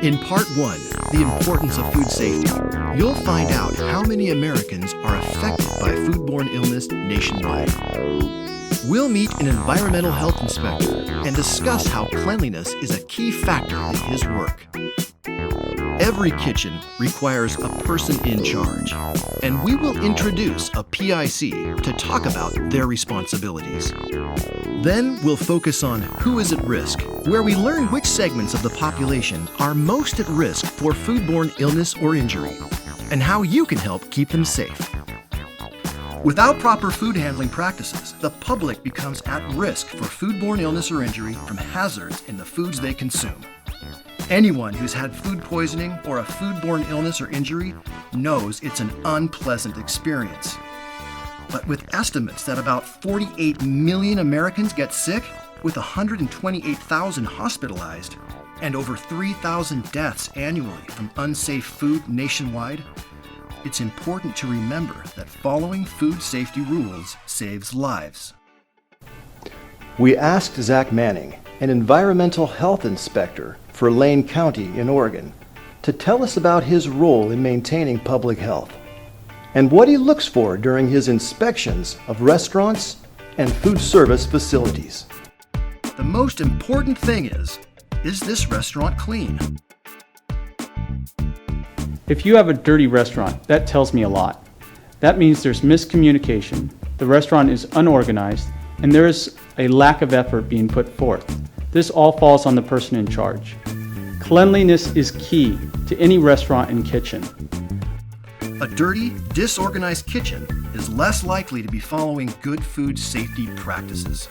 In Part 1, The Importance of Food Safety, you'll find out how many Americans are affected by foodborne illness nationwide. We'll meet an environmental health inspector and discuss how cleanliness is a key factor in his work. Every kitchen requires a person in charge, and we will introduce a PIC to talk about their responsibilities. Then we'll focus on who is at risk, where we learn which segments of the population are most at risk for foodborne illness or injury, and how you can help keep them safe. Without proper food handling practices, the public becomes at risk for foodborne illness or injury from hazards in the foods they consume. Anyone who's had food poisoning or a foodborne illness or injury knows it's an unpleasant experience. But with estimates that about 48 million Americans get sick, with 128,000 hospitalized, and over 3,000 deaths annually from unsafe food nationwide, it's important to remember that following food safety rules saves lives. We asked Zack Manning, an environmental health inspector for Lane County in Oregon, to tell us about his role in maintaining public health and what he looks for during his inspections of restaurants and food service facilities. The most important thing is this restaurant clean? If you have a dirty restaurant, that tells me a lot. That means there's miscommunication, the restaurant is unorganized, and there is a lack of effort being put forth. This all falls on the person in charge. Cleanliness is key to any restaurant and kitchen. A dirty, disorganized kitchen is less likely to be following good food safety practices.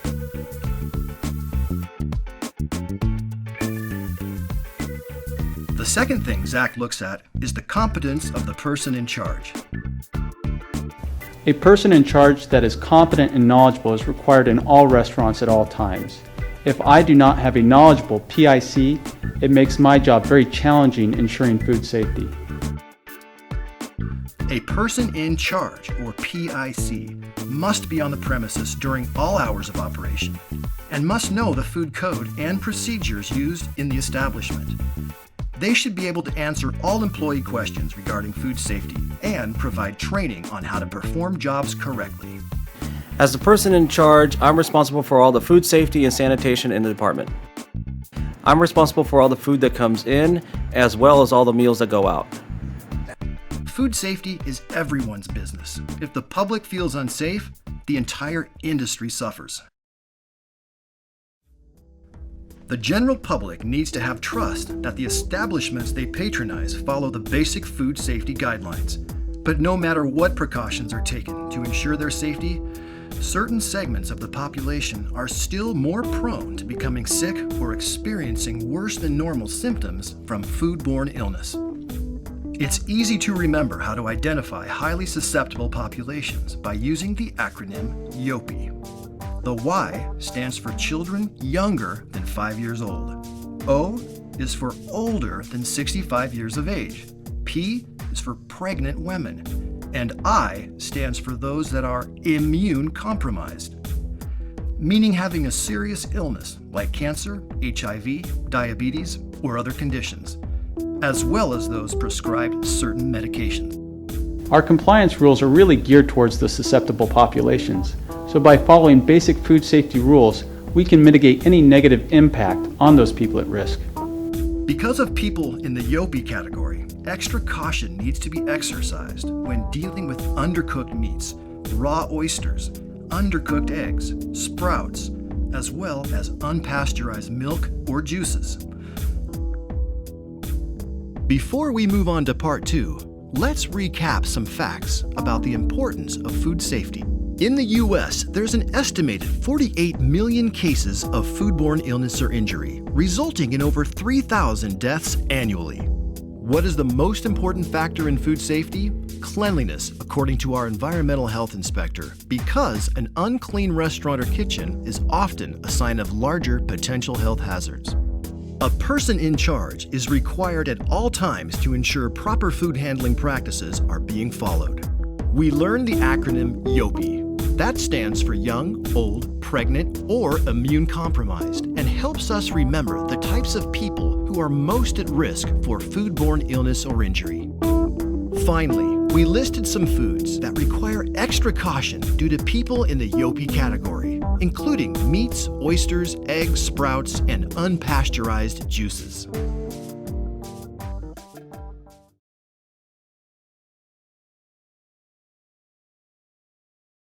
The second thing Zack looks at is the competence of the person in charge. A person in charge that is competent and knowledgeable is required in all restaurants at all times. If I do not have a knowledgeable PIC, it makes my job very challenging ensuring food safety. A person in charge, or PIC, must be on the premises during all hours of operation and must know the food code and procedures used in the establishment. They should be able to answer all employee questions regarding food safety and provide training on how to perform jobs correctly. As the person in charge, I'm responsible for all the food safety and sanitation in the department. I'm responsible for all the food that comes in, as well as all the meals that go out. Food safety is everyone's business. If the public feels unsafe, the entire industry suffers. The general public needs to have trust that the establishments they patronize follow the basic food safety guidelines. But no matter what precautions are taken to ensure their safety, certain segments of the population are still more prone to becoming sick or experiencing worse than normal symptoms from foodborne illness. It's easy to remember how to identify highly susceptible populations by using the acronym YOPI. The Y stands for children younger than 5 years old. O is for older than 65 years of age. P is for pregnant women. And I stands for those that are immune compromised, meaning having a serious illness like cancer, HIV, diabetes, or other conditions, as well as those prescribed certain medications. Our compliance rules are really geared towards the susceptible populations. So by following basic food safety rules, we can mitigate any negative impact on those people at risk. Because of people in the YOPI category, extra caution needs to be exercised when dealing with undercooked meats, raw oysters, undercooked eggs, sprouts, as well as unpasteurized milk or juices. Before we move on to Part 2, let's recap some facts about the importance of food safety. In the U.S., there's an estimated 48 million cases of foodborne illness or injury, resulting in over 3,000 deaths annually. What is the most important factor in food safety? Cleanliness, according to our environmental health inspector, because an unclean restaurant or kitchen is often a sign of larger potential health hazards. A person in charge is required at all times to ensure proper food handling practices are being followed. We learned the acronym YOPI. That stands for young, old, pregnant, or immune compromised, and helps us remember the types of people who are most at risk for foodborne illness or injury. Finally, we listed some foods that require extra caution due to people in the YOPI category, including meats, oysters, eggs, sprouts, and unpasteurized juices.